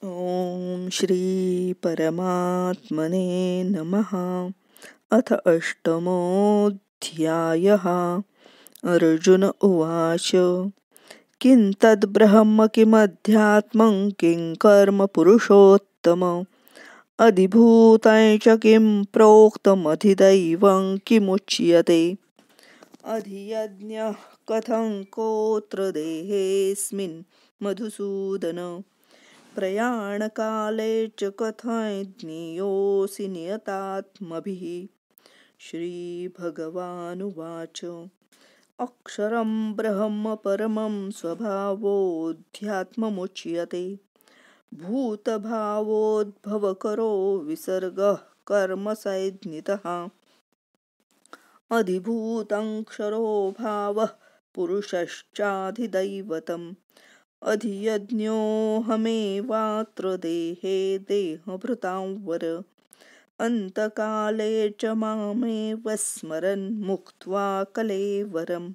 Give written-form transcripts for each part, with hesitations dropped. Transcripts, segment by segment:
ॐ श्री परमात्मने नमः। अथ अष्टमोऽध्यायः। अर्जुन उवाच किं तद्ब्रह्म किमध्यात्मं किं कर्म पुरुषोत्तम अधिभूतं च किं प्रोक्तमधिदैवं किमुच्यते अधियज्ञः कथं कोऽत्र देहेऽस्मिन् मधुसूदन प्रयाणकाले च कथं ज्ञेयोऽसि नियतात्मभिः। श्रीभगवानुवाच अक्षरं ब्रह्म परमं स्वभावोऽध्यात्ममुच्यते भूतभावोद्भवकरो विसर्गः कर्मसञ्ज्ञितः अधिभूतं भावः पुरुषश्चाधिदैवतम् अधियज्ञोऽहमेवात्र देहे देहभृतां वर अन्तकाले च मामेव स्मरन् मुक्त्वा कलेवरं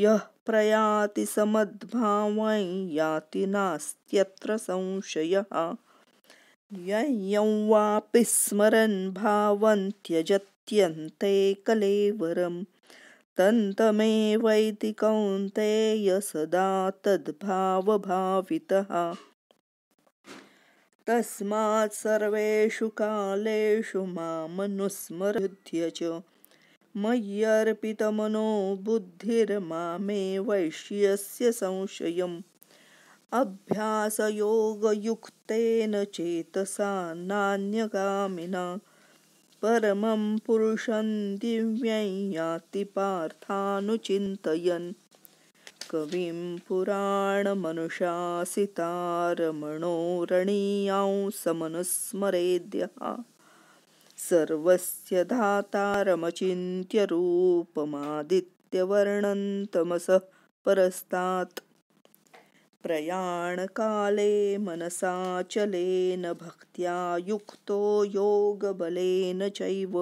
यः प्रयाति समद्भावं याति नास्त्यत्र संशयः यं वापि स्मरन् भावं त्यजत्यन्ते कलेवरम् तन्तमेवैति कौन्तेय सदा तद्भावभावितः तस्मात् सर्वेषु कालेषु मामनुस्मरयुध्य च मय्यर्पितमनो बुद्धिर्मामे वैश्यस्य संशयम् अभ्यासयोगयुक्तेन चेतसा नान्यगामिना परमं पुरुषं दिव्यं याति पार्थानुचिन्तयन् कविं पुराणमनुशासितारमणोरणीयां समनुस्मरेद्यः सर्वस्य धातारमचिन्त्य रूपमादित्यवर्णं तमसः परस्तात् प्रयाणकाले मनसाचलेन भक्त्या युक्तो योगबलेन चैव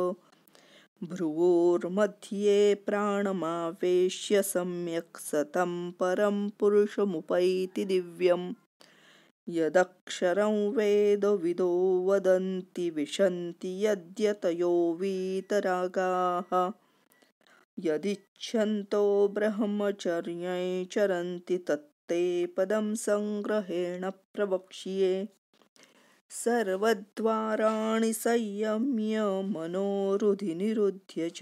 भ्रुवोर्मध्ये प्राणमावेश्य सम्यक् सतं परं पुरुषमुपैति दिव्यम् यदक्षरं वेदविदो वदन्ति विशन्ति यद्यतयो वीतरागाः यदिच्छन्तो ब्रह्मचर्यं चरन्ति तत्ते पदं संग्रहेण प्रवक्ष्ये सर्वद्वाराणि संयम्य मनोहृदि निरुध्य च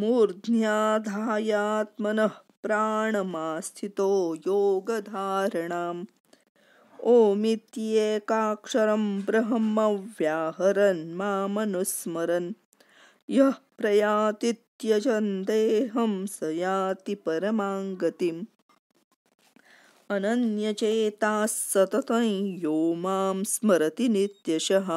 मूर्ध्याधायात्मनः प्राणमास्थितो योगधारणाम् ओमित्येकाक्षरं ब्रह्म व्याहरन् मामनुस्मरन् यः प्रयाति त्यजन् देहं स याति परमां गतिम् अनन्यचेताः सततं यो मां स्मरति नित्यशः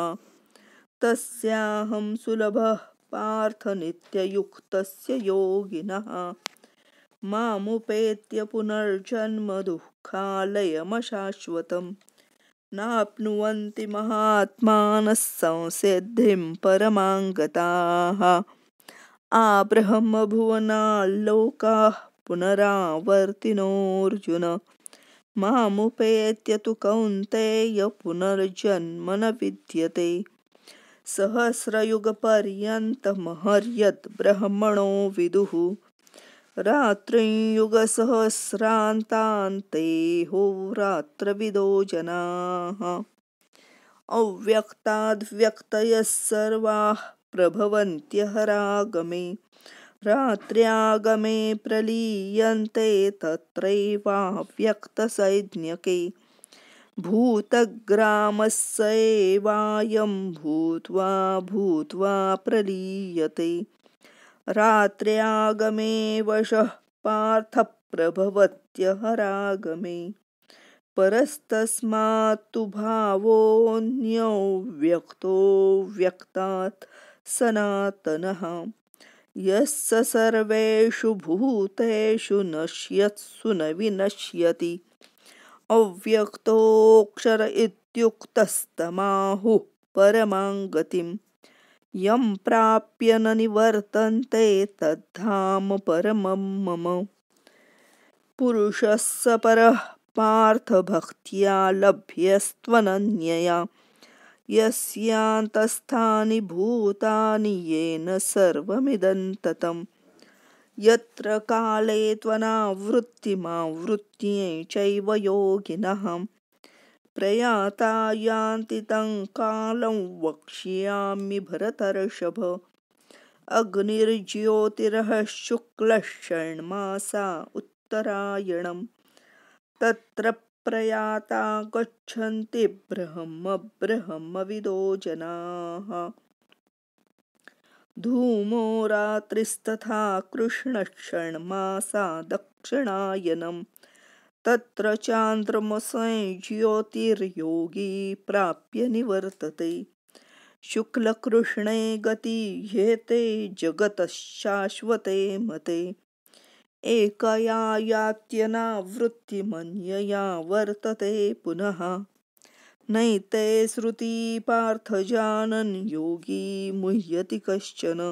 तस्याहं सुलभः पार्थ नित्ययुक्तस्य योगिनः मामुपेत्य पुनर्जन्म दुःखालयमशाश्वतं नाप्नुवन्ति महात्मानः संसिद्धिं परमां गताः आब्रह्मभुवनाल्लोकाः पुनरावर्तिनोऽर्जुन मामुपेत्य तु कौन्तेय पुनर्जन्म न विद्यते सहस्रयुगपर्यन्तमहर्यद् ब्रह्मणो विदुः रात्रियुगसहस्रान्तान्ते होरात्रविदो जनाः अव्यक्ताद्व्यक्तयः सर्वाः प्रभवन्त्यहरागमे रात्र्यागमे प्रलीयन्ते तत्रैवाव्यक्तसंज्ञके भूतग्रामस्येवायं भूत्वा भूत्वा प्रलीयते रात्र्यागमे वशः पार्थ प्रभवत्यहरागमे परस्तस्मात्तु भावोऽन्यो व्यक्तो व्यक्तात् सनातनः यस्य सर्वेषु भूतेषु नश्यत्सु न विनश्यति अव्यक्तोऽक्षर इत्युक्तस्तमाहुः परमां गतिम् यं प्राप्य न निवर्तन्ते तद्धाम परमं मम पुरुषः स परः पार्थ भक्त्या लभ्यस्त्वनन्यया यस्यान्तस्थानि भूतानि येन सर्वमिदं ततं यत्र काले त्वनावृत्तिमावृत्यै चैव योगिनः प्रयाता यान्ति तं कालं वक्ष्यामि भरतर्षभ अग्निर्ज्योतिरः शुक्लः षण्मासा उत्तरायणम् तत्र प्रयाता गच्छन्ति ब्रह्मविदो जनाः धूमो रात्रिस्तथा कृष्णः षण्मासा दक्षिणायनम् तत्र चान्द्रमसै ज्योतिर्योगी प्राप्य निवर्तते शुक्लकृष्णे गति ह्येते जगतः शाश्वते मते एकया यात्यनावृत्तिमन्यया वर्तते पुनः नैते श्रुति पार्थ जानन् योगी मुह्यति कश्चन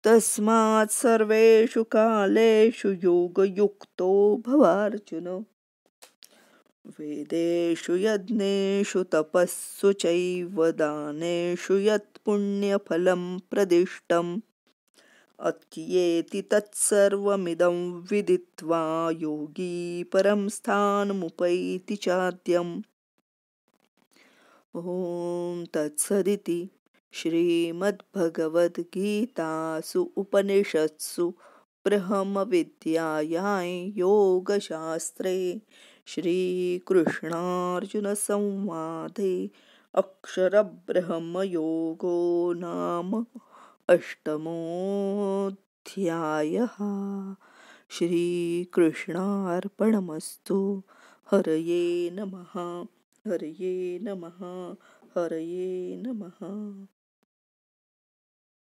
तस्मात् सर्वेषु कालेषु योगयुक्तो भवार्जुन वेदेषु यज्ञेषु तपस्सु चैव दानेषु यत् पुण्यफलं प्रदिष्टम् अत्येति तत्सर्वमिदं विदित्वा योगी परं स्थानमुपैति चाद्यम् ॐ तत्सदिति श्रीमद्भगवद्गीतासु उपनिषत्सु ब्रह्मविद्यायां योगशास्त्रे श्रीकृष्णार्जुनसंवादे अक्षरब्रह्मयोगो नाम अष्टमोऽध्यायः। श्रीकृष्णार्पणमस्तु। हरये नमः। हरये नमः। हरये नमः।